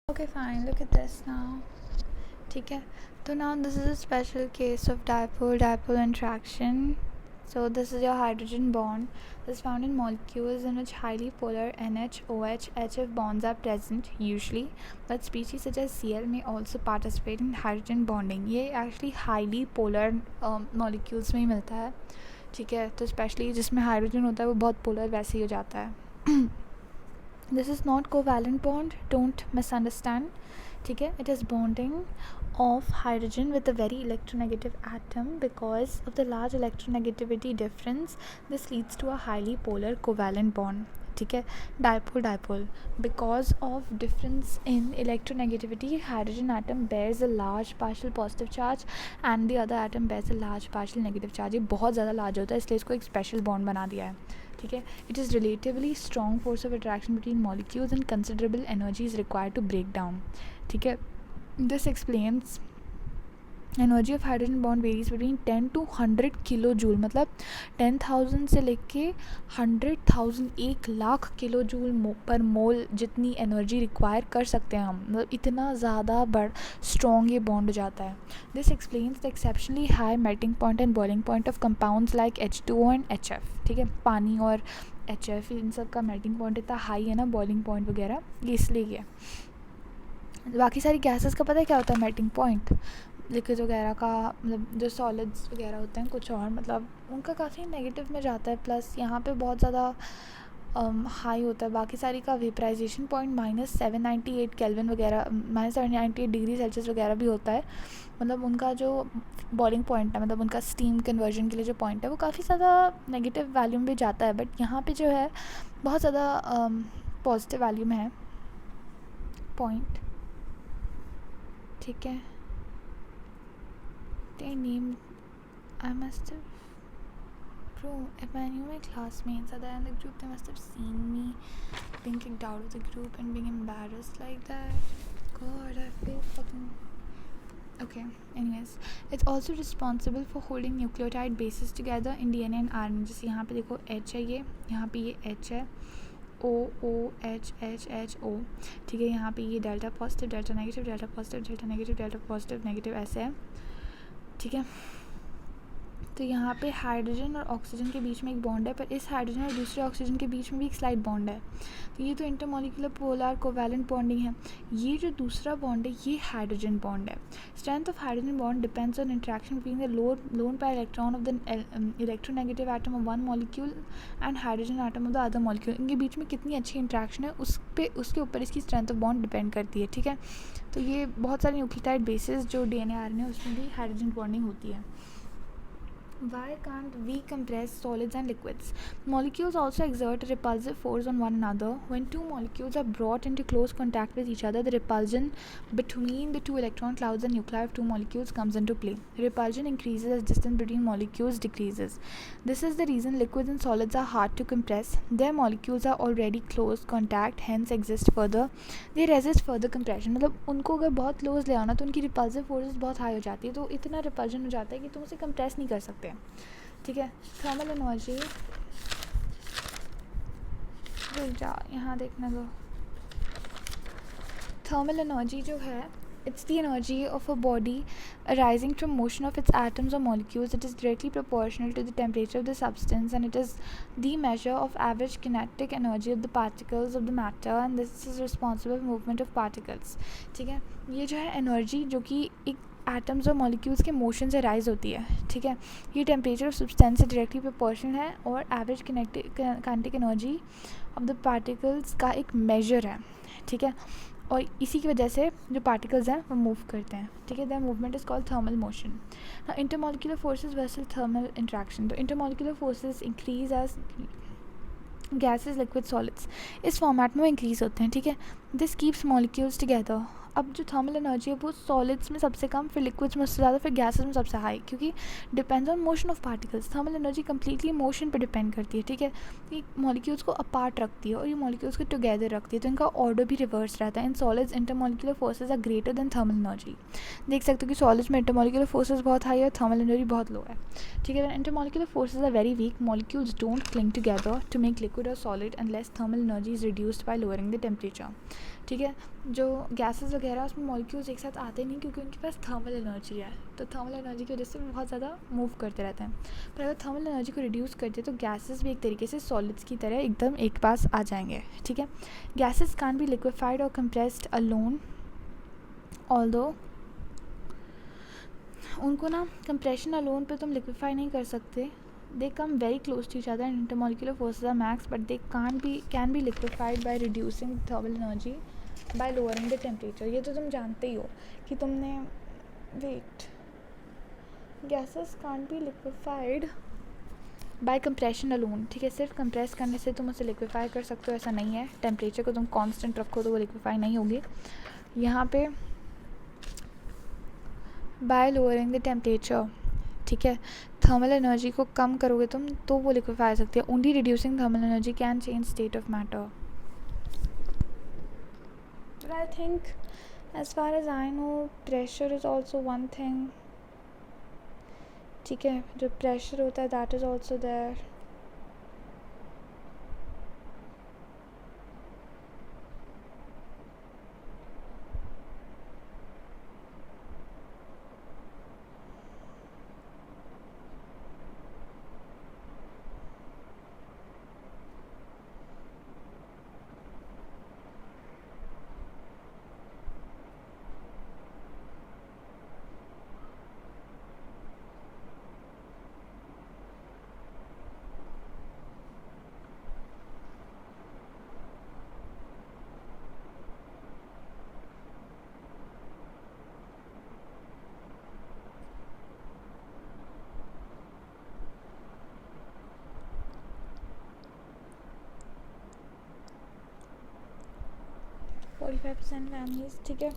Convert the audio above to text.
Okay, fine. Look at this now. ठीक है. So now this is a special case of dipole interaction. So this is your hydrogen bond. This is found in molecules in which highly polar NH, OH, HF bonds are present usually, but species such as Cl may also participate in hydrogen bonding. ये actually highly polar molecules में ही मिलता है. ठीक है. तो specially जिसमें hydrogen होता है वो बहुत पोलर वैसे ही हो जाता है. This is not covalent bond, don't misunderstand. ठीक है. It is bonding of hydrogen with a very electronegative atom. Because of the large electronegativity difference, this leads to a highly polar covalent bond. ठीक है. Dipole. Because of difference in electronegativity, hydrogen atom bears a large partial positive charge and the other atom bears a large partial negative charge. ये बहुत ज़्यादा large होता है, इसलिए इसको एक special bond बना दिया है. ठीक है. It is relatively strong force of attraction between molecules and considerable energy is required to break down. ठीक है. This explains energy of hydrogen bond varies between 10 to 100 kilo joule. मतलब 10,000 से लेके 100,000 1,00,000 किलो जूल पर मोल जितनी एनर्जी रिक्वायर कर सकते हैं हम. मतलब इतना ज़्यादा स्ट्रॉन्ग ये बॉन्ड हो जाता है. This explains the exceptionally high melting point and boiling point of compounds like H2O and HF. ठीक है. पानी और HF इन सब का मेल्टिंग पॉइंट इतना हाई है ना, बॉइलिंग पॉइंट वगैरह, ये इसलिए है. बाकी सारी गैसेस का पता है क्या होता है मेल्टिंग पॉइंट. लिक्विड वगैरह का मतलब जो सॉलिड्स वगैरह होते हैं कुछ और मतलब उनका काफ़ी नेगेटिव में जाता है, प्लस यहाँ पे बहुत ज़्यादा हाई होता है. बाकी सारी का वेपराइजेशन पॉइंट -798 केल्विन वगैरह, -798 डिग्री सेल्सियस वगैरह भी होता है. मतलब उनका जो बॉइलिंग पॉइंट है, मतलब उनका स्टीम कन्वर्जन के लिए जो पॉइंट है वो काफ़ी ज़्यादा नेगेटिव वैल्यू में भी जाता है. बट यहाँ पे जो है बहुत ज़्यादा पॉजिटिव वैल्यू में है पॉइंट. ठीक है. They named, I must have, bro, if I knew my classmates are there in the group, they must have seen me being kicked out of the group and being embarrassed like that. God, I feel fucking... Okay, anyways, it's also responsible for holding nucleotide bases together in DNA and RNA. जैसे यहाँ पे देखो H है, ये यहाँ पे ये H है, O O H H H O. ठीक है. यहाँ पे ये delta positive, delta negative, delta positive, delta negative, delta positive, negative, ऐसे है. ठीक है. तो यहाँ पे हाइड्रोजन और ऑक्सीजन के बीच में एक बॉन्ड है, पर इस हाइड्रोजन और दूसरे ऑक्सीजन के बीच में भी एक स्लाइड बॉन्ड है. तो ये तो इंटरमोलिकुलर पोलर कोवैलेंट बॉन्डिंग है. ये जो दूसरा बॉन्ड है ये हाइड्रोजन बॉन्ड है. Strength of hydrogen bond depends on interaction between the lone pair electron of the electronegative atom of one molecule and hydrogen atom of the other molecule. इनके बीच में कितनी अच्छी इंट्रैक्शन है उसके ऊपर इसकी स्ट्रेंथ ऑफ बॉन्ड डिपेंड करती है. ठीक है. तो ये बहुत सारे न्यूक्लियोटाइड बेसिस जो DNA RNA उसमें भी हाइड्रोजन बॉन्डिंग होती है. Why can't we compress solids and liquids? Molecules also exert a repulsive force on one another. When two molecules are brought into close contact with each other, the repulsion between the two electron clouds and nuclei of two molecules comes into play. Repulsion increases as distance between molecules decreases. This is the reason liquids and solids are hard to compress. Their molecules are already close contact, hence exist further. They resist further compression. मतलब उनको अगर बहुत close ले आना तो उनकी repulsive forces बहुत high हो जाती है, तो इतना रिपल्जन हो जाता है कि तुम उसे कंप्रेस नहीं कर सकते. ठीक है. थर्मल एनर्जी, यहाँ देखने दो. थर्मल एनर्जी जो है, it's the energy of a body arising from motion of its atoms or molecules. It is directly proportional to the temperature of the substance, and it is the measure of average kinetic energy of the particles of the matter, and this is responsible for movement of particles. ठीक है. ये जो है energy जो कि एक atoms और molecules के मोशन से राइज होती है. ठीक है. ये टेम्परेचर ऑफ सब्सटेंस से डायरेक्टली प्रोपोर्शनल है और average kinetic energy of the particles का एक मेजर है. ठीक है. और इसी की वजह से जो पार्टिकल्स हैं वो मूव करते हैं. ठीक है. The movement is called thermal motion. Intermolecular forces versus thermal interaction. तो intermolecular forces increase as gases, liquid, solids इस फॉर्मेट में इंक्रीज़ होते हैं. ठीक है. This keeps molecules together. अब जो थर्मल एनर्जी है वो सॉलिड्स में सबसे कम, फिर लिक्विड्स में सबसे ज़्यादा, फिर गैसेस में सबसे हाई, क्योंकि depends on motion of particles. Thermal energy completely motion पे डिपेंड करती है. ठीक है. ये मॉलिक्यूल्स को अपार्ट रखती है और ये मॉलिक्यूल्स को टुगेदर रखती है, तो इनका ऑर्डर भी रिवर्स रहता है. In solids intermolecular forces are greater than thermal energy. देख सकते हो कि सॉलिड्स में इंटरमॉलिक्यूलर फोर्सेज बहुत हाई है और थर्मल एनर्जी बहुत लो है. ठीक है. Intermolecular forces are very weak. Molecules don't cling together to make liquid और solid unless thermal energy is reduced by lowering the temperature. ठीक है। जो गैसेस वगैरह उसमें मॉलिक्यूल्स एक साथ आते नहीं क्योंकि उनके पास थर्मल एनर्जी है, तो थर्मल एनर्जी की वजह से वो बहुत ज़्यादा मूव करते रहते हैं। पर अगर थर्मल एनर्जी को रिड्यूस कर दे तो गैसेस भी एक तरीके से सॉलिड्स की तरह एकदम एक पास आ जाएंगे, ठीक है। गैसेस कान बी लिक्विफाइड और कंप्रेस्ड अलोन, ऑल्दो उनको ना कंप्रेशन अलोन पे तुम लिक्विफाई नहीं कर सकते। They come very close to each other, intermolecular forces are max, but they can be liquefied by reducing thermal energy by lowering the temperature. ये तो तुम जानते ही हो कि तुमने wet gases can't be liquefied by compression alone, ठीक है। सिर्फ कंप्रेस करने से तुम उसे लिक्विफाई कर सकते हो ऐसा नहीं है। टेम्परेचर को तुम कांस्टेंट रखो तो वो लिक्विफाई नहीं होगी। यहाँ पे बाय लोअरिंग द टेम्परेचर, ठीक है, थर्मल एनर्जी को कम करोगे तुम तो वो लिक्विफाई हो सकती है। Only reducing thermal energy can change state of matter. But I think as far as I know pressure is also one thing, ठीक है, जो प्रेशर होता है that is also there. (45% families), ठीक है।